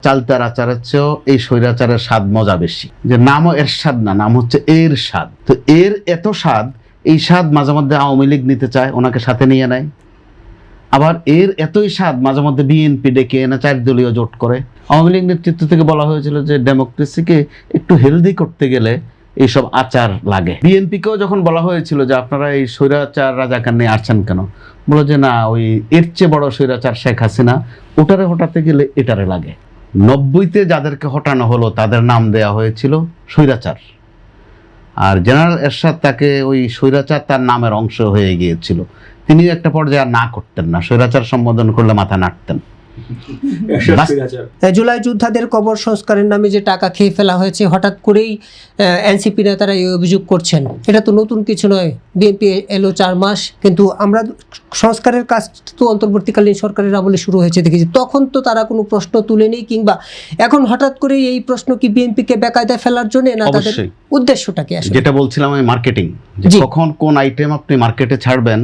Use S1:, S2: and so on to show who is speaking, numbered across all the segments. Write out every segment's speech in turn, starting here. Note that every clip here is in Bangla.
S1: চালতার আচারের চেয়েও এই স্বৈরাচারের স্বাদ মজা বেশি। যে নামও এরশাদ না, নাম হচ্ছে এর স্বাদ। তো এর এত স্বাদ, এই স্বাদ মাঝে মধ্যে আওয়ামী লীগ নিতে চায়, ওনাকে সাথে নিয়ে নেয়। আবার এর এতই স্বাদ মাঝে মধ্যে বিএনপি ডেকে এনে 4 দলীয় জোট করে। আওয়ামী লীগ নেতৃত্ব থেকে বলা হয়েছিল যে ডেমোক্রেসিকে একটু হেলদি করতে গেলে এইসব আচার লাগে। বিএনপিকেও যখন বলা হয়েছিল যে আপনারা এই স্বৈরাচার রাজাকার নিয়ে আসছেন কেন, বলো যে না, ওই এর চেয়ে বড় স্বৈরাচার শেখ হাসিনা, ওটারে হটাতে গেলে এটারে লাগে। 90-তে যাদেরকে হটানো হলো তাদের নাম দেয়া হয়েছিল স্বৈরাচার, আর জেনারেল এরশাদ তাকে ওই স্বৈরাচার তার নামের অংশ হয়ে গিয়েছিল। তিনি একটা পর্যায়ে আর না করতেন না, স্বৈরাচার সম্বোধন করলে মাথা নাড়তেন।
S2: জুলাই যোদ্ধাদের কবর সংস্কারের নামে যে টাকা খেয়ে ফেলা হয়েছে, হঠাৎ করেই এনসিপি নেতারা এই অভিযোগ করছেন। এটা তো নতুন কিছু নয়, বিএনপি এলো 4 মাস, কিন্তু আমরা সংস্কারের কাজ তো অন্তর্বর্তীকালীন সরকারের আমলে শুরু হয়েছে দেখেছি। তখন তো তারা কোনো প্রশ্ন তুলেনি, কিংবা এখন হঠাৎ করে এই প্রশ্ন কি বিএনপিকে বেকায়দায় ফেলার জন্য, না তাদের উদ্দেশ্যটা কি? আসলে
S1: যেটা বলছিলাম আমি, মার্কেটিং, যে কখন কোন আইটেম আপনি মার্কেটে ছাড়বেন,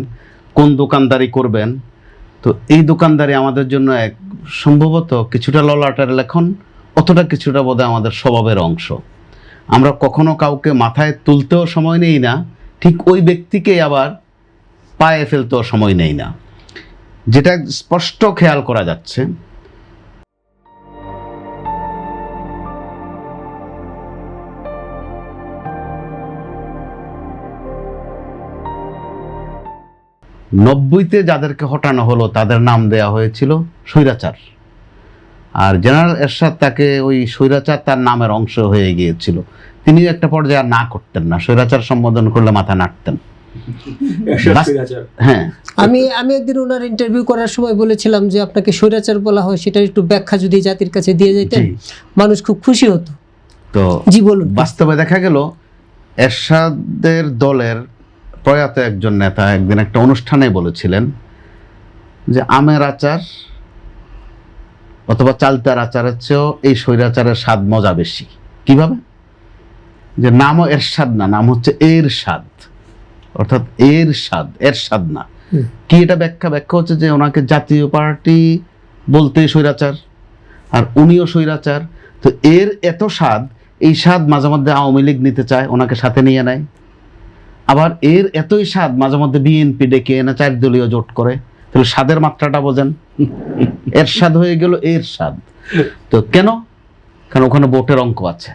S1: কোন দোকানদারি করবেন। তো এই দোকানদারি আমাদের জন্য এক সম্ভবত কিছুটা ললাটার লেখন, অতটা কিছুটা বোধহয় আমাদের স্বভাবের অংশ। আমরা কখনো কাউকে মাথায় তুলতেও সময় নেই না, ঠিক ওই ব্যক্তিকে আবার পায়ে ফেলতেও সময় নেই না। যেটা স্পষ্ট খেয়াল করা যাচ্ছে, '90-তে যাদেরকে হটানো হলো তাদের নাম দেয়া হয়েছিল স্বৈরাচার, আর জেনারেল এরশাদ তাকে ওই স্বৈরাচার তার নামের অংশ হয়ে গিয়েছিল। তিনি একটা পর্যায়ে আর না করতেন না, স্বৈরাচার সম্বোধন করলে মাথা নাড়তেন। হ্যাঁ,
S2: আমি একদিন ওনার ইন্টারভিউ করার সময় বলেছিলাম যে আপনাকে স্বৈরাচার বলা হয়, সেটা একটু ব্যাখ্যা যদি জাতির কাছে দিয়ে যেতেন, মানুষ খুব খুশি হতো।
S1: তো
S2: জি বলুন।
S1: বাস্তবে দেখা গেল এরশাদের দলের প্রয়াত একজন নেতা একদিন একটা অনুষ্ঠানে বলেছিলেন যে আমের আচার অথবা চালতার আচারের চেয়েও এই স্বৈরাচারের স্বাদ মজা বেশি। কিভাবে? যে নামও এরশাদ না, নাম হচ্ছে এর স্বাদ, অর্থাৎ এর স্বাদ, এরশাদ না। কি এটা ব্যাখ্যা হচ্ছে যে ওনাকে জাতীয় পার্টি বলতেই স্বৈরাচার, আর উনিও স্বৈরাচার। তো এর এত স্বাদ, এই স্বাদ মাঝে মধ্যে আওয়ামী লীগ নিতে চায়, ওনাকে সাথে নিয়ে নেয়। আবার এর এতই স্বাদ মাঝে মধ্যে বিএনপি ডেকে এনে 4 দলীয় জোট করে। তাহলে স্বাদের মাত্রাটা বোঝেন, এর স্বাদ হয়ে গেল এর স্বাদ। তো কেন? কারণ ওখানে ভোটের অঙ্ক আছে।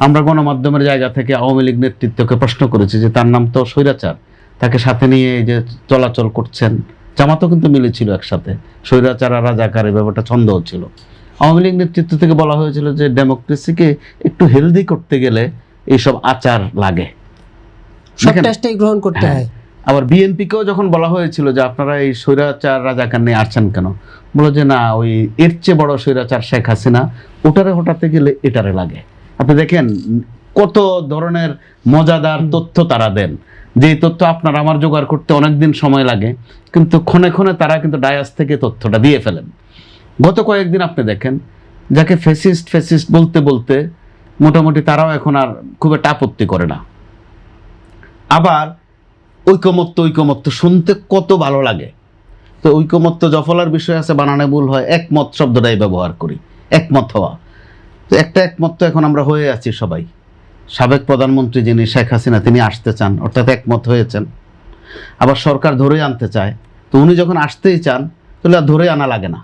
S1: আমরা গণমাধ্যমের জায়গা থেকে আওয়ামী লীগ নেতৃত্বকে প্রশ্ন করেছি যে তার নাম তো স্বৈরাচার, তাকে সাথে নিয়ে যে চলাচল করছেন, জামাতও কিন্তু মিলেছিল একসাথে, স্বৈরাচার আর রাজাকার এই ব্যাপারটা ছন্দ ছিল। আওয়ামী লীগ নেতৃত্ব থেকে বলা হয়েছিল যে ডেমোক্রেসিকে একটু হেলদি করতে গেলে এইসব আচার লাগে,
S2: সবটাই গ্রহণ করতে হয়।
S1: আবার বিএনপিকেও যখন বলা হয়েছিল যে আপনারা এই স্বৈরাচার রাজাকার নিয়ে আসছেন কেন, বলো যে না, ওই এর চেয়ে বড় স্বৈরাচার শেখ হাসিনা, ওটারে হটাতে গেলে এটারে লাগে। আপনি দেখেন কত ধরনের মজাদার তথ্য তারা দেন, যে তথ্য আপনার আমার জোগাড় করতে অনেকদিন সময় লাগে, কিন্তু ক্ষণে ক্ষণে তারা কিন্তু ডায়াস থেকে তথ্যটা দিয়ে ফেলেন। গত কয়েকদিন আপনি দেখেন, যাকে ফ্যাসিস্ট বলতে বলতে মোটামুটি তারাও এখন আর খুব একটা আপত্তি করে না। আবার ঐকমত্য শুনতে কত ভালো লাগে। তো ঐকমত্য জফলার বিষয় আছে, বানানে ভুল হয়, একমত শব্দটাই ব্যবহার করি, একমত হওয়া। তো একটা একমত তো এখন আমরা হয়ে আছি সবাই। সাবেক প্রধানমন্ত্রী যিনি শেখ হাসিনা, তিনি আসতে চান, অর্থাৎ একমত হয়েছেন। আবার সরকার ধরে আনতে চায়, তো উনি যখন আসতেই চান তাহলে আর ধরে আনা লাগে না।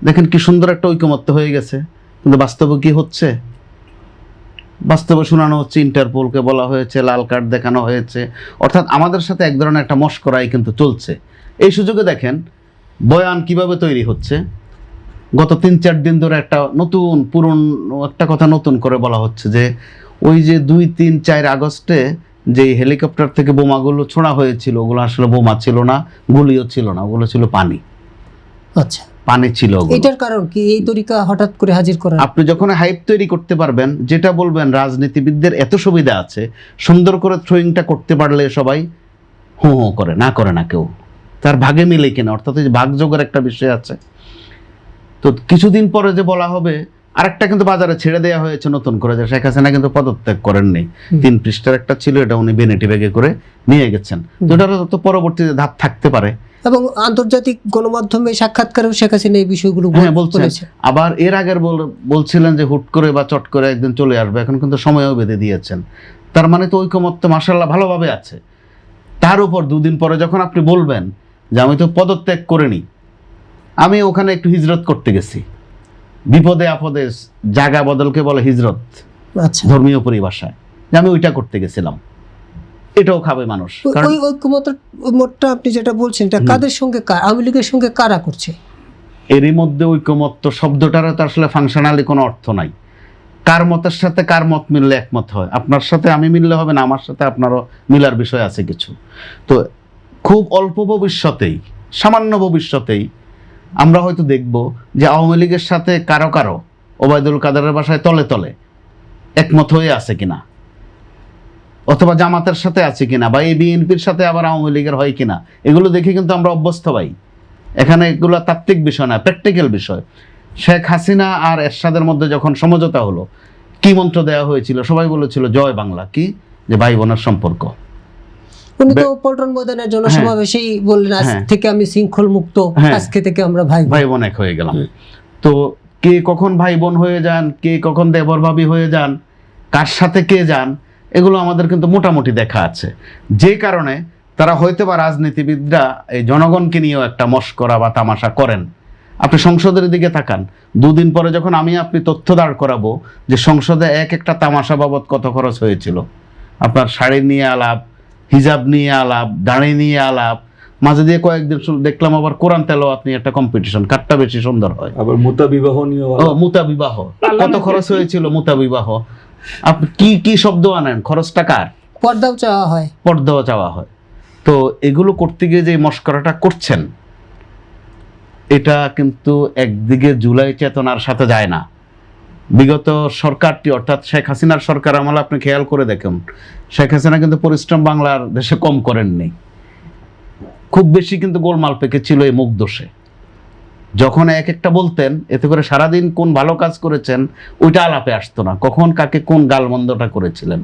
S1: দেখেন কি সুন্দর একটা ঐকমত্য হয়ে গেছে। কিন্তু বাস্তবে কি হচ্ছে? বাস্তবে শোনানো হচ্ছে, ইন্টারপোলকে বলা হয়েছে, লাল কার্ড দেখানো হয়েছে, অর্থাৎ আমাদের সাথে এক ধরনের একটা মশকরাই কিন্তু চলছে। এই সুযোগে দেখেন বয়ান কিভাবে তৈরি হচ্ছে। গত 3-4 দিন ধরে একটা নতুন একটা কথা নতুন করে বলা হচ্ছে যে ওই যে 2-3-4 আগস্টে যে হেলিকপ্টার থেকে বোমাগুলো ছোড়া হয়েছিল, ওগুলো আসলে বোমা ছিল না, গুলিও ছিল না, ওগুলো ছিল পানি।
S2: আচ্ছা,
S1: পানি ছিল।
S2: এটার কারণ কি এই তরিকা হঠাৎ করে হাজির করা? আপনি
S1: যখন হাইপ তৈরি করতে পারবেন, যেটা বলবেন রাজনীতিবিদদের এত সুবিধা আছে, সুন্দর করে থ্রোয়িংটা করতে পারলে সবাই হো হো করে, না করে না কেউ, তার ভাগে মিলে কিনা, অর্থাৎ এই ভাগযোগের একটা বিষয় আছে। তো কিছুদিন পরে যে বলা হবে, আরেকটা কিন্তু বাজারে ছেড়ে দেওয়া হয়েছে নতুন করে, যে শেখ হাসিনা কিন্তু পদত্যাগ করেননি। 3 পৃষ্ঠার একটা ছিল, এটা উনি বেনেটি ব্যাগে করে নিয়ে গেছেন। তো এটার তো পরবর্তীতে ধাপ থাকতে পারে।
S2: এবং আন্তর্জাতিক গণমাধ্যমে সাক্ষাৎকারেও শেখ হাসিনা এই বিষয়গুলো
S1: হ্যাঁ বলছেন।
S2: বলেছে।
S1: আবার এর আগের বলছিলেন যে হুট করে বা চট করে একদিন চলে আসবে, এখন কিন্তু সময়ও বেঁধে দিয়েছেন। তার মানে তো ঐকমত্য মাশাআল্লাহ ভালোভাবে আছে। তার উপর দুদিন পরে যখন আপনি বলবেন যে আমি তো পদত্যাগ করিনি, আমি ওখানে একটু হিজরত করতে গেছি, বিপদে আপদে জায়গা বদলকে বলে হিজরত
S2: আচ্ছা,
S1: ধর্মীয় পরিভাষায়, যে আমি ওইটা করতে গেছিলাম, এটাও খাবে মানুষ। কারণ
S2: ওই ঐক্যমতটা আপনি যেটা বলছেন এটা কাদের সঙ্গে, আওয়ামী লীগের সঙ্গে কারা করছে?
S1: এরই মধ্যে ঐকমত্য শব্দটারও তো আসলে ফাংশনালি কোনো অর্থ নাই। কার মতের সাথে কার মত মিললে একমত হয়, আপনার সাথে আমি মিললে হবে না, আমার সাথে আপনারও মিলার বিষয় আছে কিছু। তো খুব অল্প ভবিষ্যতেই, সামান্য ভবিষ্যতেই আমরা হয়তো দেখব যে আওয়ামী লীগের সাথে কারো কারো ওবায়দুল কাদেরের বাসায় তলে তলে একমত হয়ে আছে কিনা, অথবা জামাতের সাথে আছে কিনা, বা এই বিএনপির সাথে আবার আওয়ামী লীগের হয় কিনা, এগুলো দেখে কিন্তু আমরা অভ্যস্ত ভাই। এখানে এগুলো তাত্ত্বিক বিষয় না, প্র্যাকটিক্যাল বিষয়। শেখ হাসিনা আর এরশাদের মধ্যে যখন সমঝোতা হলো, কি মন্ত্র দেওয়া হয়েছিল? সবাই বলেছিল জয় বাংলা, কি যে ভাই বোনের সম্পর্ক।
S2: উনি তো পল্টন ময়দানের জনসমাবেশেই বললেন আজ
S1: হ্যাঁ।
S2: থেকে আমি শৃঙ্খল মুক্ত,
S1: হ্যাঁ।
S2: আজকে থেকে আমরা ভাই বোন।
S1: ভাই বোন এক হয়ে গেলাম। তো কে কখন ভাই বোন হয়ে যান, কে কখন দেবর ভাবি হয়ে যান, কার সাথে কে যান, এগুলো আমাদের কিন্তু মোটামুটি দেখা আছে। যে কারণে তারা হয়তো বা রাজনীতিবিদরা এই জনগণকে নিয়েও একটা মশকরা বা তামাশা করেন। আপনি সংসদের দিকে তাকান, দুদিন পরে যখন আমি আপনি তথ্য দাঁড় করাবো যে সংসদে এক একটা তামাশা বাবদ কত খরচ হয়েছিল, আপনার শাড়ি নিয়ে আলাপ, হিজাব নিয়ে আলাপ, দাঁড়ি নিয়ে আলাপ, মাঝে দিয়ে কয়েকদিন দেখলাম আবার কোরআন তেলাওয়াত নিয়ে একটা কম্পিটিশন, কারটা বেশি সুন্দর হয়।
S3: আবার মুতা বিবাহ নিয়ে
S1: ও মুতা বিবাহ, কত খরচ হয়েছিল মুতা বিবাহ। আপনি কি কি শব্দ আনেন, খরচটা কার?
S2: পর্দাও চাওয়া হয়,
S1: পর্দাও চাওয়া হয়। তো এগুলো করতে গিয়ে যে মস্করাটা করছেন, এটা কিন্তু একদিকে জুলাই চেতনার সাথে যায় না। বিগত সরকারটি অর্থাৎ শেখ হাসিনার সরকার আমলে আপনি খেয়াল করে দেখুন, শেখ হাসিনা কিন্তু পরিশ্রম বাংলার দেশে কম করেননি। খুব বেশি কিন্তু গোলমাল পেকেছিল এই মুখ দোষে। যখন এক একটা বলতেন, এতে করে সারাদিন কোন ভালো কাজ করেছেন ওইটা আলাপে আসতো না, কখন কাকে কোন গালমন্দটা করেছিলেন।